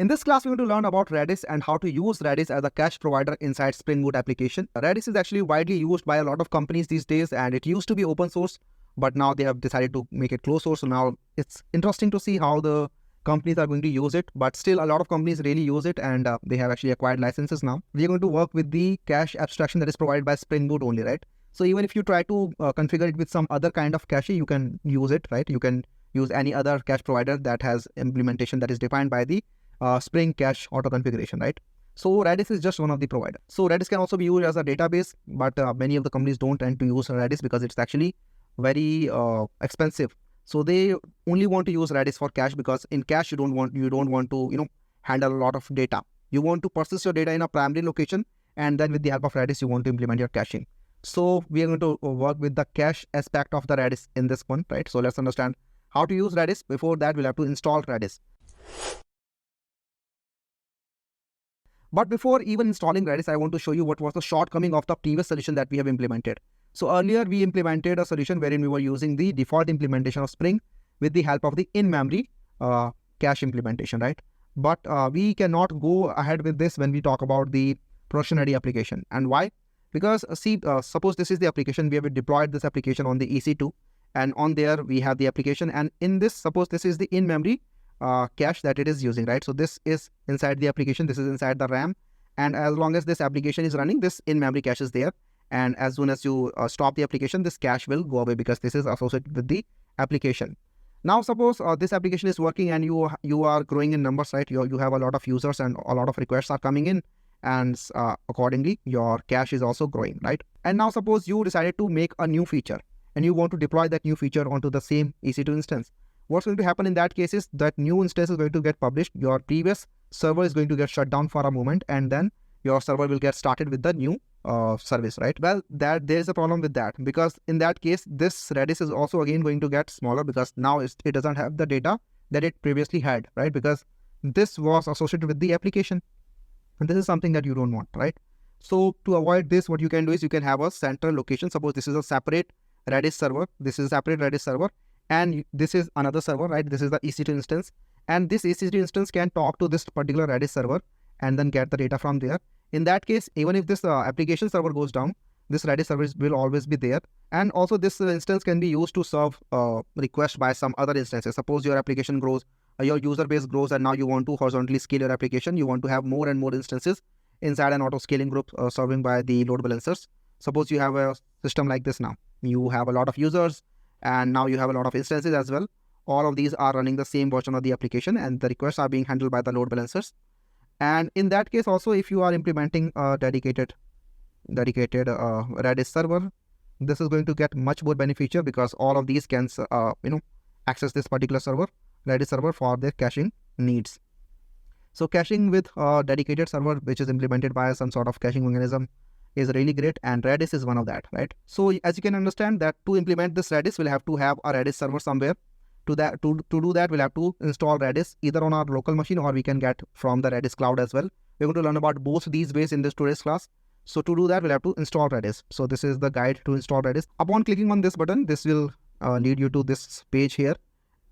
In this class, we're going to learn about Redis and how to use Redis as a cache provider inside Spring Boot application. Redis is actually widely used by a lot of companies these days, and it used to be open source, but now they have decided to make it closed source. So now it's interesting to see how the companies are going to use it, but still a lot of companies really use it, and they have actually acquired licenses now. We are going to work with the cache abstraction that is provided by Spring Boot only, right? So even if you try to configure it with some other kind of cache, you can use it, right? You can use any other cache provider that has implementation that is defined by the Spring cache auto configuration, right? So Redis is just one of the providers. So Redis can also be used as a database, but many of the companies don't tend to use Redis because it's actually very expensive. So they only want to use Redis for cache, because in cache you don't want to handle a lot of data. You want to persist your data in a primary location, and then with the help of Redis you want to implement your caching. So we are going to work with the cache aspect of the Redis in this one, right? So let's understand how to use Redis. Before that, we'll have to install Redis. But before even installing Redis, I want to show you what was the shortcoming of the previous solution that we have implemented. So earlier we implemented a solution wherein we were using the default implementation of Spring with the help of the in-memory cache implementation, right? But we cannot go ahead with this when we talk about the production-ready application. And why? Because suppose this is the application, we have deployed this application on the EC2, and on there we have the application, and in this, suppose this is the in-memory cache that it is using, right? So this is inside the application, this is inside the RAM, and as long as this application is running, this in-memory cache is there, and as soon as you stop the application, this cache will go away because this is associated with the application. Now suppose this application is working and you are growing in numbers, right? You have a lot of users and a lot of requests are coming in, and accordingly your cache is also growing, right? And now suppose you decided to make a new feature and you want to deploy that new feature onto the same EC2 instance. What's going to happen in that case is that new instance is going to get published, your previous server is going to get shut down for a moment, and then your server will get started with the new service, right? Well, there is a problem with that, because in that case, this Redis is also again going to get smaller, because now it doesn't have the data that it previously had, right? Because this was associated with the application, and this is something that you don't want, right? So to avoid this, what you can do is you can have a central location. Suppose this is a separate Redis server, this is a separate Redis server, and this is another server, right? This is the EC2 instance, and this EC2 instance can talk to this particular Redis server and then get the data from there. In that case, even if this application server goes down, this Redis service will always be there. And also this instance can be used to serve requests by some other instances. Suppose your application grows, your user base grows, and now you want to horizontally scale your application. You want to have more and more instances inside an auto scaling group serving by the load balancers. Suppose you have a system like this now. You have a lot of users, and now you have a lot of instances as well. All of these are running the same version of the application, and the requests are being handled by the load balancers. And in that case also, if you are implementing a dedicated Redis server, this is going to get much more beneficial, because all of these can access this particular server, Redis server, for their caching needs. So caching with a dedicated server which is implemented by some sort of caching mechanism is really great, and Redis is one of that, right? So as you can understand that to implement this Redis, we'll have to have a Redis server somewhere. To do that, we'll have to install Redis either on our local machine, or we can get from the Redis cloud as well. We're going to learn about both these ways in this today's class. So to do that, we'll have to install Redis. So this is the guide to install Redis. Upon clicking on this button, this will lead you to this page here.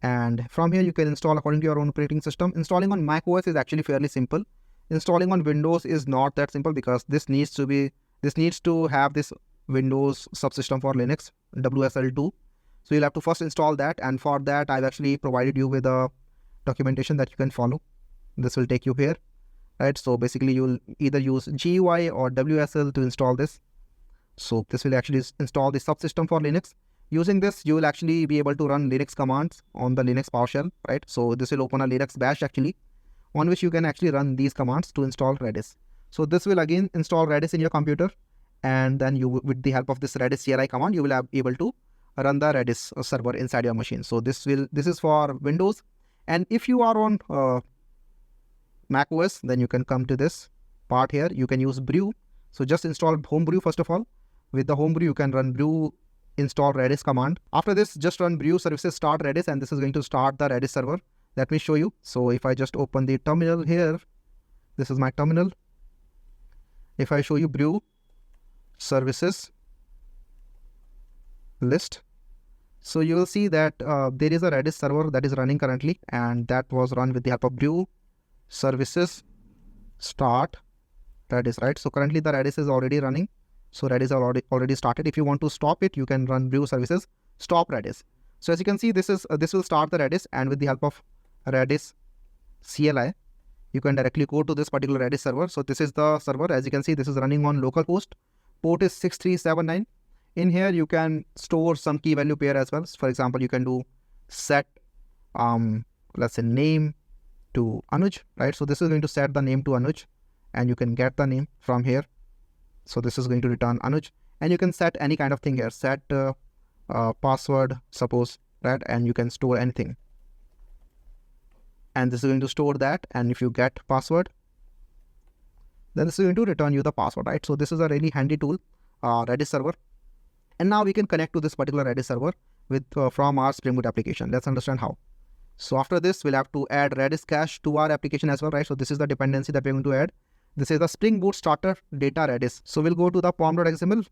And from here, you can install according to your own operating system. Installing on Mac OS is actually fairly simple. Installing on Windows is not that simple, because this needs to have this Windows subsystem for Linux, WSL2. So you'll have to first install that, and for that I've actually provided you with a documentation that you can follow. This will take you here, right? So basically you'll either use GUI or WSL to install this. So this will actually install the subsystem for Linux. Using this, you will actually be able to run Linux commands on the Linux PowerShell, right? So this will open a Linux bash actually, on which you can actually run these commands to install Redis. So this will again install Redis in your computer, and then you, with the help of this Redis CLI command, you will be able to run the Redis server inside your machine. So this is for Windows, and if you are on Mac OS, then you can come to this part here. You can use brew. So just install homebrew first of all. With the homebrew, you can run brew install Redis command. After this, just run brew services start Redis, and this is going to start the Redis server. Let me show you. So if I just open the terminal here, this is my terminal. If I show you brew services list, so you will see that there is a Redis server that is running currently, and that was run with the help of brew services start Redis, right? So currently the Redis is already running. So Redis already started. If you want to stop it, you can run brew services stop Redis. So as you can see, this will start the Redis, and with the help of Redis CLI, you can directly go to this particular Redis server. So this is the server. As you can see, this is running on localhost. Port is 6379. In here, you can store some key value pair as well. For example, you can do set, let's say name to Anuj, right? So this is going to set the name to Anuj, and you can get the name from here. So this is going to return Anuj, and you can set any kind of thing here. Set password, suppose, right? And you can store anything. And this is going to store that. And if you get password, then this is going to return you the password, right? So this is a really handy tool, Redis server. And now we can connect to this particular Redis server with from our Spring Boot application. Let's understand how. So after this, we'll have to add Redis cache to our application as well, right? So this is the dependency that we're going to add. This is the Spring Boot starter data Redis. So we'll go to the pom.xml.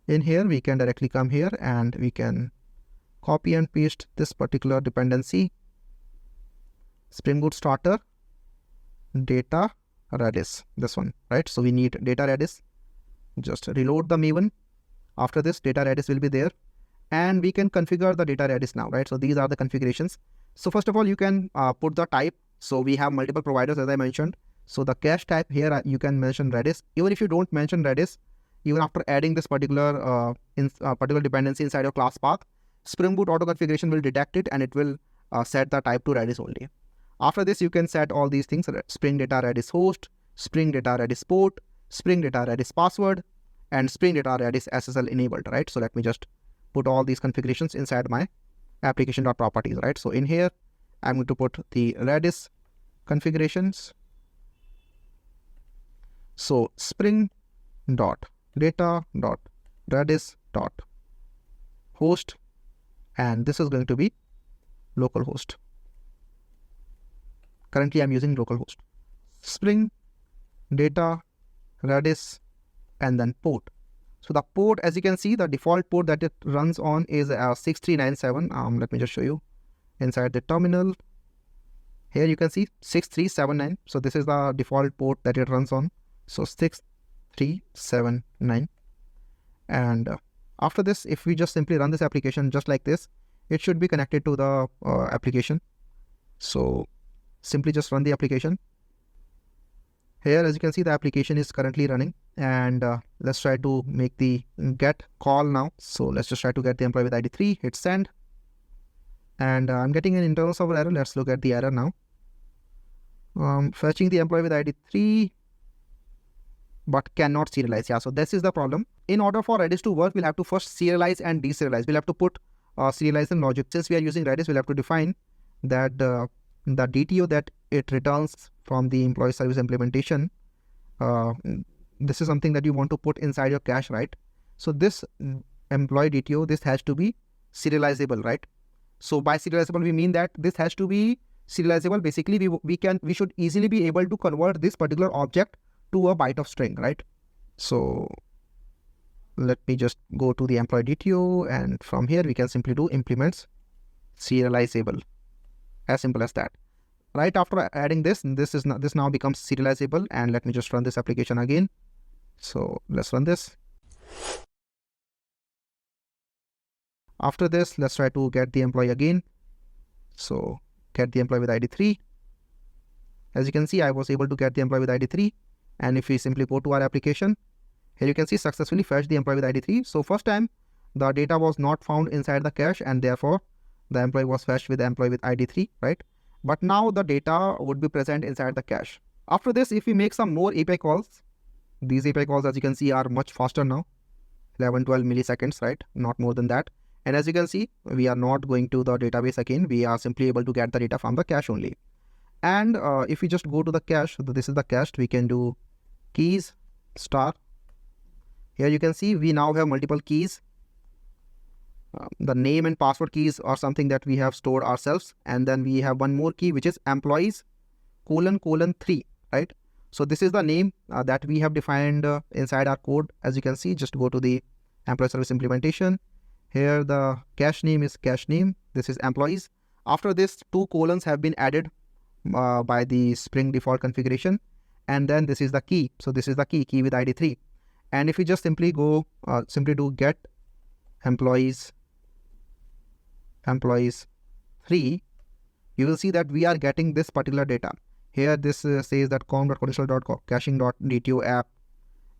In here, we can directly come here and we can copy and paste this particular dependency. Spring Boot starter data Redis, this one, right? So we need data Redis. Just reload the Maven. After this, data Redis will be there, and we can configure the data Redis now, right? So these are the configurations. So first of all, you can put the type. So we have multiple providers, as I mentioned. So the cache type here, you can mention Redis. Even if you don't mention Redis, even after adding this particular particular dependency inside your class path, Spring Boot auto configuration will detect it and it will set the type to Redis only. After this, you can set all these things: Spring Data Redis host, Spring Data Redis port, Spring Data Redis password, and Spring Data Redis SSL enabled, right? So let me just put all these configurations inside my application.properties, right? So in here, I'm going to put the Redis configurations. So Spring dot data dot Redis dot host, and this is going to be localhost. Currently, I'm using localhost. Spring data Redis and then port. So the port, as you can see, the default port that it runs on is 6397. Let me just show you inside the terminal. Here you can see 6379. So this is the default port that it runs on. So 6379. And after this, if we just simply run this application just like this, it should be connected to the application. So simply just run the application. Here, as you can see, the application is currently running, and let's try to make the get call now. So let's just try to get the employee with ID 3, hit send. And I'm getting an internal server error. Let's look at the error now. Fetching the employee with ID 3, but cannot serialize. Yeah, so this is the problem. In order for Redis to work, we'll have to first serialize and deserialize. We'll have to put serialization logic. Since we are using Redis, we'll have to define that the DTO that it returns from the employee service implementation, this is something that you want to put inside your cache, right? So this employee DTO, this has to be serializable, right? So by serializable, we mean that this has to be serializable. Basically, we should easily be able to convert this particular object to a byte of string, right? So let me just go to the employee DTO, and from here we can simply do implements serializable. As simple as that. Right after adding this now becomes serializable, and let me just run this application again. So let's run this. After this, let's try to get the employee again. So get the employee with ID 3. As you can see, I was able to get the employee with ID 3. And if we simply go to our application, here you can see successfully fetched the employee with ID 3. So first time the data was not found inside the cache, and therefore the employee was fetched with the employee with ID 3, right? But now the data would be present inside the cache. After this, if we make some more API calls, these API calls, as you can see, are much faster now, 11-12 milliseconds, right? Not more than that. And as you can see, we are not going to the database again. We are simply able to get the data from the cache only. And if we just go to the cache, this is the cache, we can do keys star. Here you can see we now have multiple keys. The name and password keys are something that we have stored ourselves, and then we have one more key, which is employees : 3, right? So this is the name that we have defined inside our code. As you can see, just go to the employee service implementation. Here the cache name is cache name. This is employees. After this, 2 colons have been added by the Spring default configuration. And then this is the key. So this is the key with ID 3. And if you just simply go, simply do get employees 3, you will see that we are getting this particular data. Here this says that com.credential.caching.dto app,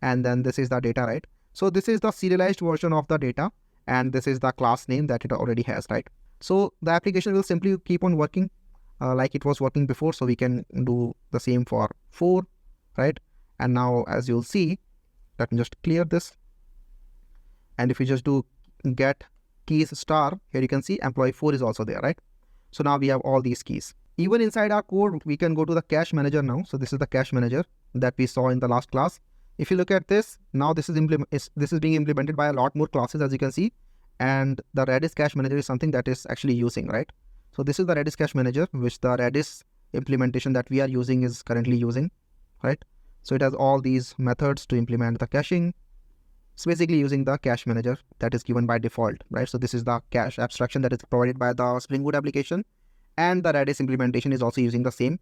and then this is the data, right? So this is the serialized version of the data, and this is the class name that it already has, right? So the application will simply keep on working like it was working before. So we can do the same for 4, right? And now as you'll see, let me just clear this. And if you just do get keys star, here you can see employee 4 is also there, right? So now we have all these keys. Even inside our code, we can go to the cache manager now. So this is the cache manager that we saw in the last class. If you look at this, now this is being implemented by a lot more classes, as you can see. And the Redis cache manager is something that is actually using, right? So this is the Redis cache manager, which the Redis implementation that we are using is currently using, right? So it has all these methods to implement the caching. It's basically using the cache manager that is given by default, right? So this is the cache abstraction that is provided by the Spring Boot application, and the Redis implementation is also using the same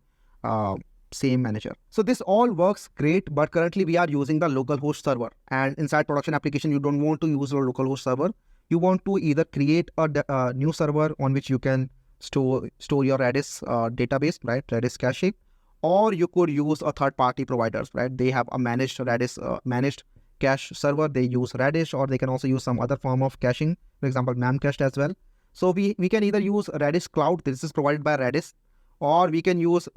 manager. So this all works great, but currently we are using the localhost server, and inside production application, you don't want to use a localhost server. You want to either create a new server on which you can store your Redis database, right? Redis cache, or you could use a third-party providers, right? They have a managed Redis managed cache server. They use Redis, or they can also use some other form of caching, for example, Memcached as well. So we can either use Redis Cloud, this is provided by Redis, or we can use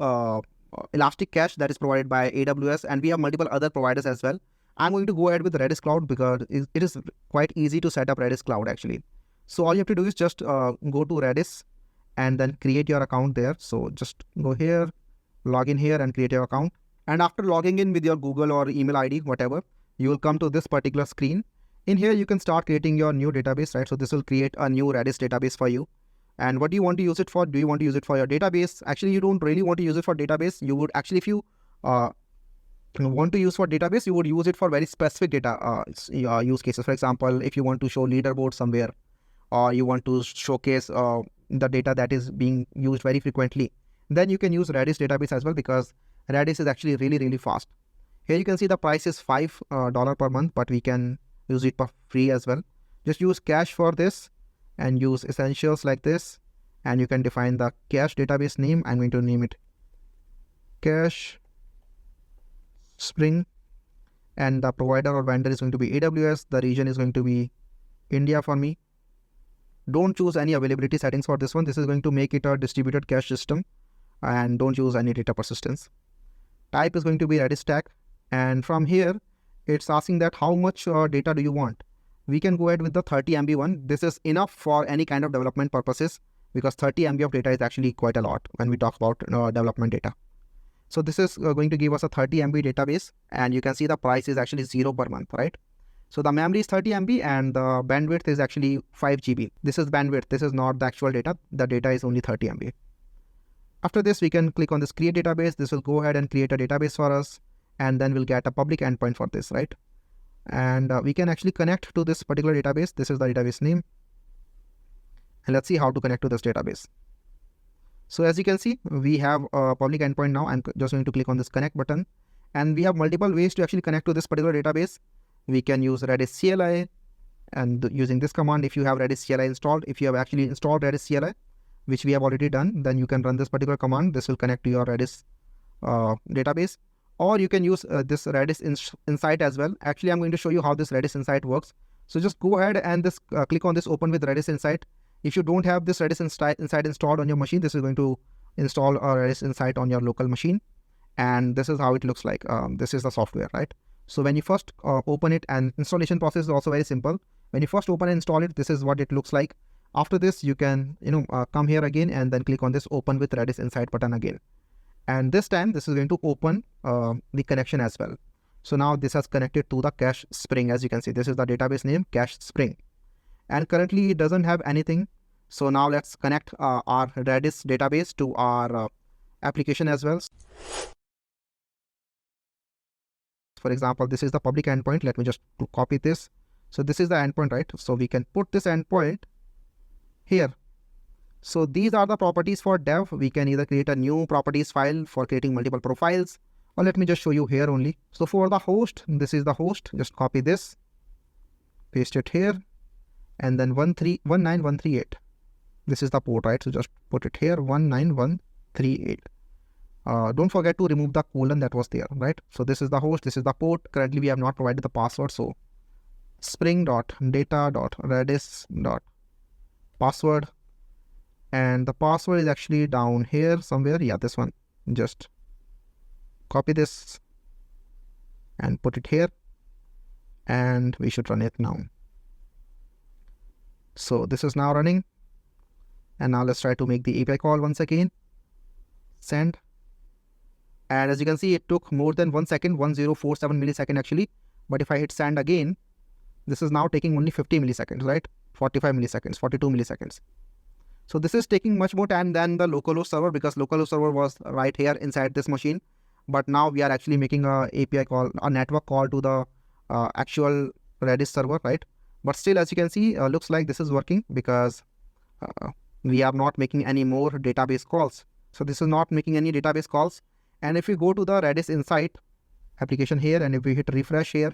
Elastic Cache that is provided by AWS, and we have multiple other providers as well. I'm going to go ahead with Redis Cloud because it is quite easy to set up Redis Cloud actually. So all you have to do is just go to Redis and then create your account there. So just go here, log in here and create your account. And after logging in with your Google or email ID, whatever, you will come to this particular screen. In here, you can start creating your new database, right? So this will create a new Redis database for you. And what do you want to use it for? Do you want to use it for your database? Actually, you don't really want to use it for database. You would actually, if you want to use for database, you would use it for very specific data use cases. For example, if you want to show leaderboard somewhere, or you want to showcase the data that is being used very frequently, then you can use Redis database as well, because Redis is actually really, really fast. Here you can see the price is $5 per month, but we can use it for free as well. Just use cache for this and use essentials like this, and you can define the cache database name. I'm going to name it cache Spring, and the provider or vendor is going to be AWS. The region is going to be India for me. Don't choose any availability settings for this one. This is going to make it a distributed cache system, and don't use any data persistence. Type is going to be Redis stack, and from here it's asking that how much data do you want. We can go ahead with the 30 MB one. This is enough for any kind of development purposes, because 30 MB of data is actually quite a lot when we talk about development data. So this is going to give us a 30 MB database, and you can see the price is actually 0 per month, right? So the memory is 30 MB and the bandwidth is actually 5 GB. This is bandwidth. This is not the actual data. The data is only 30 MB. After this, we can click on this create database. This will go ahead and create a database for us, and then we'll get a public endpoint for this, right? And we can actually connect to this particular database. This is the database name. And let's see how to connect to this database. So as you can see, we have a public endpoint now. I'm just going to click on this connect button, and we have multiple ways to actually connect to this particular database. We can use Redis CLI, and using this command, if you have Redis CLI installed, if you have actually installed Redis CLI, which we have already done, then you can run this particular command. This will connect to your Redis database. Or you can use this Redis Insight as well. Actually, I'm going to show you how this Redis Insight works. So just go ahead and this click on this open with Redis Insight. If you don't have this Redis Insight installed on your machine, this is going to install a Redis Insight on your local machine. And this is how it looks like. This is the software, right? So when you first open it, and installation process is also very simple. When you first open and install it, this is what it looks like. After this, you can come here again and then click on this open with Redis Insight button again. And this time, this is going to open the connection as well. So now this has connected to the cache Spring. As you can see, this is the database name, cache Spring. And currently, it doesn't have anything. So now let's connect our Redis database to our application as well. For example, this is the public endpoint. Let me just copy this. So this is the endpoint, right? So we can put this endpoint here. So these are the properties for dev. We can either create a new properties file for creating multiple profiles, or let me just show you here only. So for the host, this is the host. Just copy this, paste it here, and then 19138. This is the port, right? So just put it here, 19138. Don't forget to remove the colon that was there, right? So this is the host, this is the port. Currently, we have not provided the password. So spring.data.redis.password. And the password is actually down here somewhere. Yeah, this one. Just copy this and put it here. And we should run it now. So this is now running. And now let's try to make the API call once again. Send. And as you can see, it took more than 1 second, 1047 millisecond actually. But if I hit send again, this is now taking only 50 milliseconds, right? 45 milliseconds, 42 milliseconds. So this is taking much more time than the localhost server, because localhost server was right here inside this machine. But now we are actually making a API call, a network call to the actual Redis server, right? But still, as you can see, looks like this is working, because we are not making any more database calls. So this is not making any database calls. And if we go to the Redis Insight application here, and if we hit refresh here,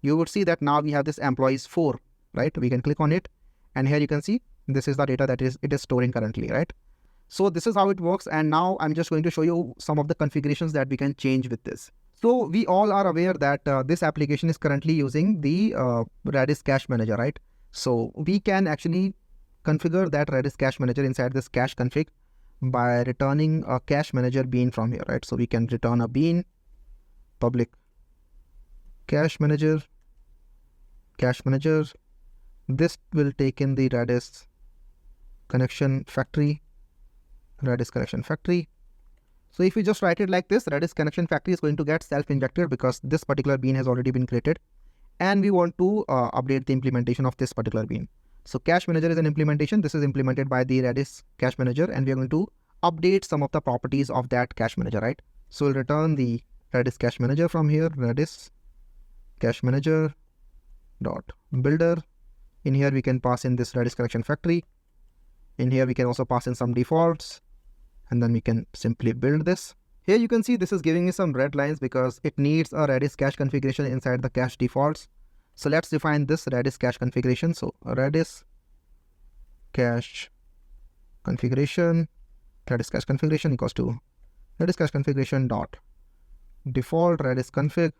you would see that now we have this employees 4, right? We can click on it, and here you can see this is the data that it is storing currently, right? So this is how it works. And now I'm just going to show you some of the configurations that we can change with this. So we all are aware that this application is currently using the Redis Cache Manager, right? So we can actually configure that Redis Cache Manager inside this cache config by returning a cache manager bean from here, right? So we can return a bean, public cache manager. This will take in the Redis connection factory. So if we just write it like this, Redis connection factory is going to get self-injected because this particular bean has already been created, and we want to update the implementation of this particular bean. So cache manager is an implementation. This is implemented by the Redis cache manager, and we are going to update some of the properties of that cache manager, right? So we'll return the Redis cache manager from here, Redis cache manager dot builder. In here we can pass in this Redis connection factory. In here we can also pass in some defaults, and then we can simply build this. Here you can see this is giving me some red lines because it needs a Redis cache configuration inside the cache defaults. So let's define this Redis cache configuration. So Redis cache configuration equals to Redis cache configuration dot default Redis config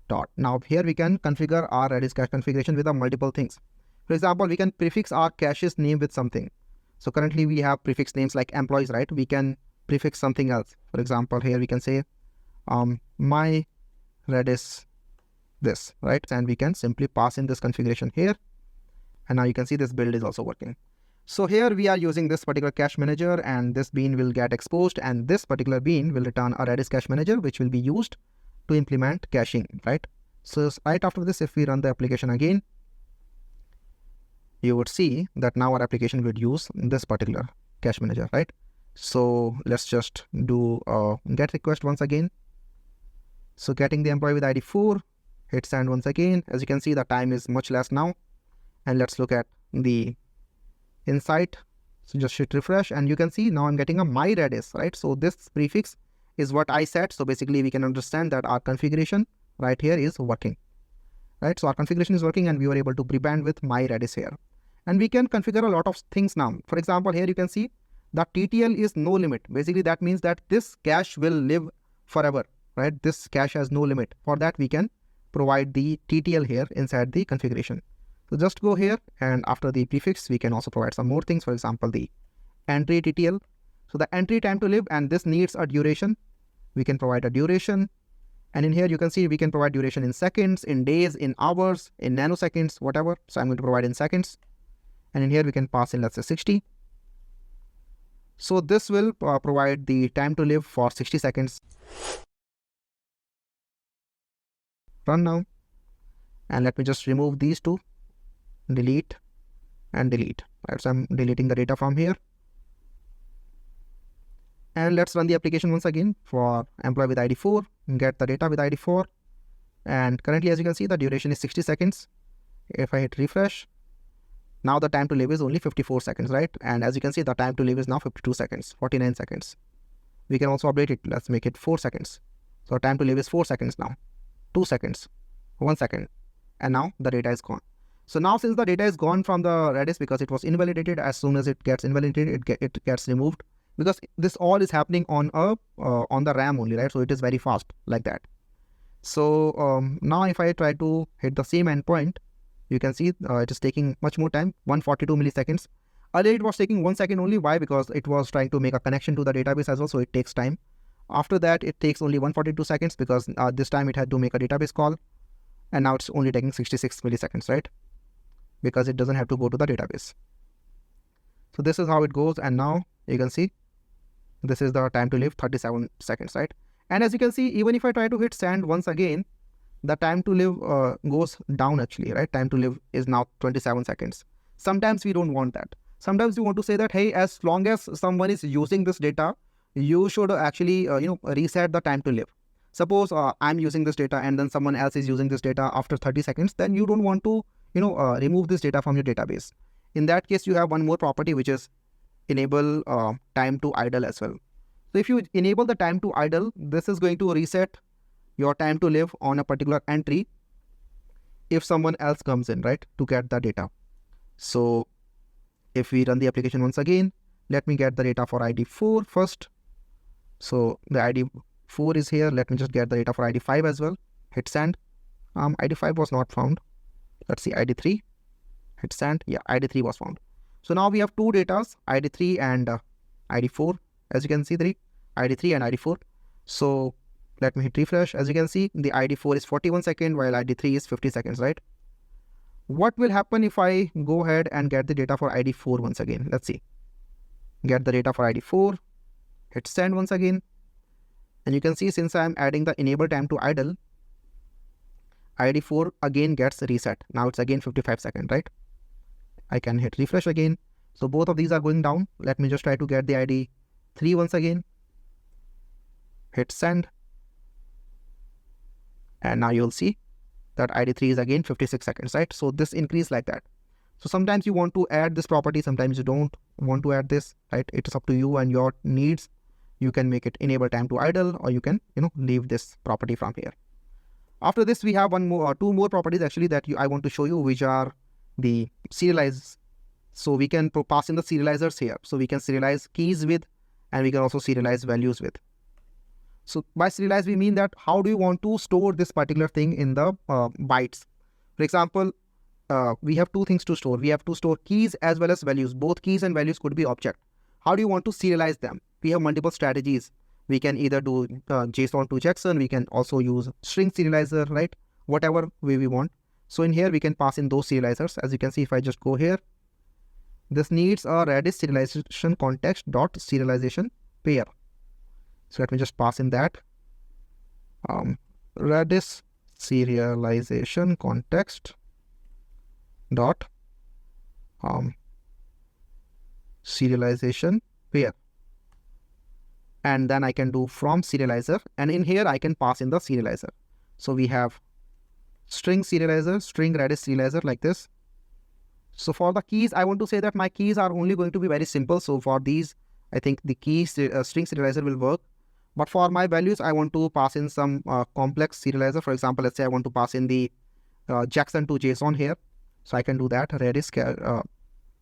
dot. Now here we can configure our Redis cache configuration with multiple things. For example, we can prefix our cache's name with something. So currently we have prefix names like employees, right? We can prefix something else. For example, here we can say my Redis this, right? And we can simply pass in this configuration here. And now you can see this build is also working. So here we are using this particular cache manager, and this bean will get exposed, and this particular bean will return a Redis cache manager, which will be used to implement caching, right? So right after this, if we run the application again, you would see that now our application would use this particular cache manager, right? So let's just do a get request once again. So getting the employee with ID 4, hit send once again. As you can see, the time is much less now. And let's look at the insight. So just hit refresh, and you can see now I'm getting a my Redis, right? So this prefix is what I set. So basically we can understand that our configuration right here is working, right? So our configuration is working, and we were able to prepend with my Redis here. And we can configure a lot of things now. For example, here you can see that TTL is no limit. Basically that means that this cache will live forever, right? This cache has no limit. For that we can provide the TTL here inside the configuration. So just go here, and after the prefix, we can also provide some more things. For example, the entry TTL. So the entry time to live, and this needs a duration. We can provide a duration. And in here, you can see we can provide duration in seconds, in days, in hours, in nanoseconds, whatever. So I'm going to provide in seconds. And in here, we can pass in, let's say 60. So this will provide the time to live for 60 seconds. Run now. And let me just remove these two. Delete and delete. Right, so I'm deleting the data from here. And let's run the application once again for employee with ID 4. Get the data with ID 4. And currently, as you can see, the duration is 60 seconds. If I hit refresh, Now the time to live is only 54 seconds, right? And as you can see, the time to live is now 52 seconds, 49 seconds. We can also update it. Let's make it 4 seconds. So time to live is 4 seconds now, 2 seconds, 1 second, and now the data is gone. So now since the data is gone from the Redis because it was invalidated, as soon as it gets invalidated, it gets removed, because this all is happening on the RAM only, right? So it is very fast like that. So now if I try to hit the same endpoint, you can see it is taking much more time, 142 milliseconds. Earlier it was taking 1 second only. Why? Because it was trying to make a connection to the database as well, so it takes time. After that, it takes only 142 seconds because this time it had to make a database call, and now it's only taking 66 milliseconds, right? Because it doesn't have to go to the database. So this is how it goes, and now you can see this is the time to live, 37 seconds, right? And as you can see, even if I try to hit send once again, the time to live goes down actually, right? Time to live is now 27 seconds. Sometimes we don't want that. Sometimes we want to say that, hey, as long as someone is using this data, you should actually, reset the time to live. Suppose I'm using this data and then someone else is using this data after 30 seconds, then you don't want to, remove this data from your database. In that case, you have one more property, which is enable time to idle as well. So if you enable the time to idle, this is going to reset your time to live on a particular entry if someone else comes in, right, to get the data. So if we run the application once again, let me get the data for ID 4 first. So the ID 4 is here. Let me just get the data for ID 5 as well. Hit send. ID 5 was not found. Let's see ID 3. Hit send. Yeah, ID 3 was found. So now we have two datas, ID 3 and ID 4. As you can see, ID 3 and ID 4. So let me hit refresh. As you can see, the ID 4 is 41 seconds while ID 3 is 50 seconds, right? What will happen if I go ahead and get the data for ID 4 once again? Let's see. Get the data for ID 4. Hit send once again. And you can see, since I'm adding the enable time to idle, ID 4 again gets reset. Now it's again 55 seconds, right? I can hit refresh again. So both of these are going down. Let me just try to get the ID 3 once again. Hit send. And now you'll see that ID 3 is again 56 seconds, right? So this increase like that. So sometimes you want to add this property, sometimes you don't want to add this, right? It is up to you and your needs. You can make it enable time to idle, or you can, leave this property from here. After this, we have two more properties actually that I want to show you, which are the serialize. So we can pass in the serializers here. So we can serialize keys with, and we can also serialize values with. So by serialize, we mean that how do you want to store this particular thing in the bytes? For example, we have two things to store. We have to store keys as well as values. Both keys and values could be object. How do you want to serialize them? We have multiple strategies. We can either do JSON to JSON. We can also use string serializer, right? Whatever way we want. So in here, we can pass in those serializers. As you can see, if I just go here, this needs a Redis serialization context dot serialization pair. So let me just pass in that. Redis serialization context dot serialization pair. And then I can do from serializer. And in here, I can pass in the serializer. So we have string serializer, string Redis serializer like this. So for the keys, I want to say that my keys are only going to be very simple. So for these, I think the key string serializer will work. But for my values, I want to pass in some complex serializer. For example, let's say I want to pass in the JSON to JSON here. So I can do that. Redis,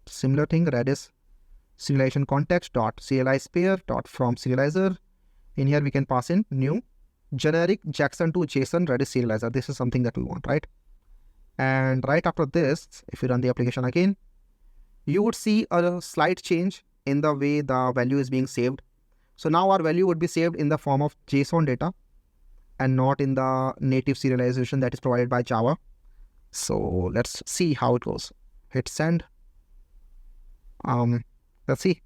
similar thing, Redis serialization context dot serialize pair dot from serializer. In here, we can pass in new generic JSON to JSON Redis serializer. This is something that we want, right? And right after this, if you run the application again, you would see a slight change in the way the value is being saved. So now our value would be saved in the form of JSON data and not in the native serialization that is provided by Java. So let's see how it goes. Hit send. Let's see.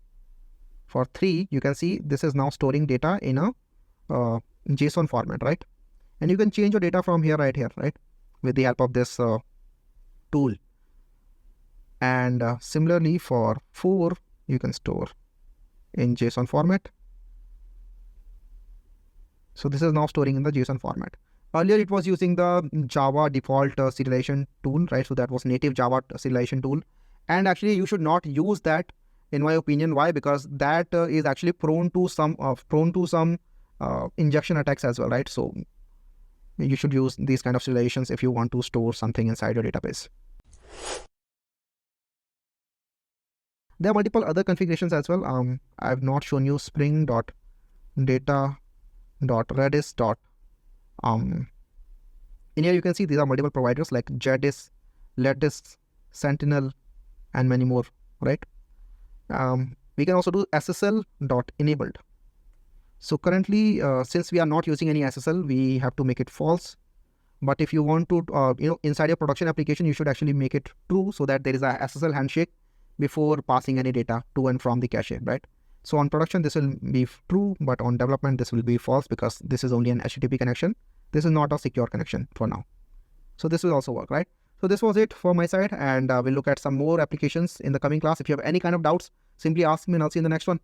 For 3, you can see this is now storing data in a JSON format, right? And you can change your data from here, right? With the help of this tool. And similarly for 4, you can store in JSON format. So this is now storing in the JSON format. Earlier, it was using the Java default serialization tool, right? So that was native Java serialization tool. And actually, you should not use that, in my opinion. Why? Because that is actually prone to some injection attacks as well, right? So you should use these kind of serializations if you want to store something inside your database. There are multiple other configurations as well. I have not shown you spring.data.redis. In here you can see these are multiple providers like Redis, Redis, Sentinel, and many more, right? We can also do SSL.enabled. So currently, since we are not using any SSL, we have to make it false. But if you want to, inside your production application, you should actually make it true so that there is a SSL handshake before passing any data to and from the cache, right? So on production, this will be true, but on development, this will be false because this is only an HTTP connection. This is not a secure connection for now. So this will also work, right? So this was it for my side, and we'll look at some more applications in the coming class. If you have any kind of doubts, simply ask me and I'll see you in the next one.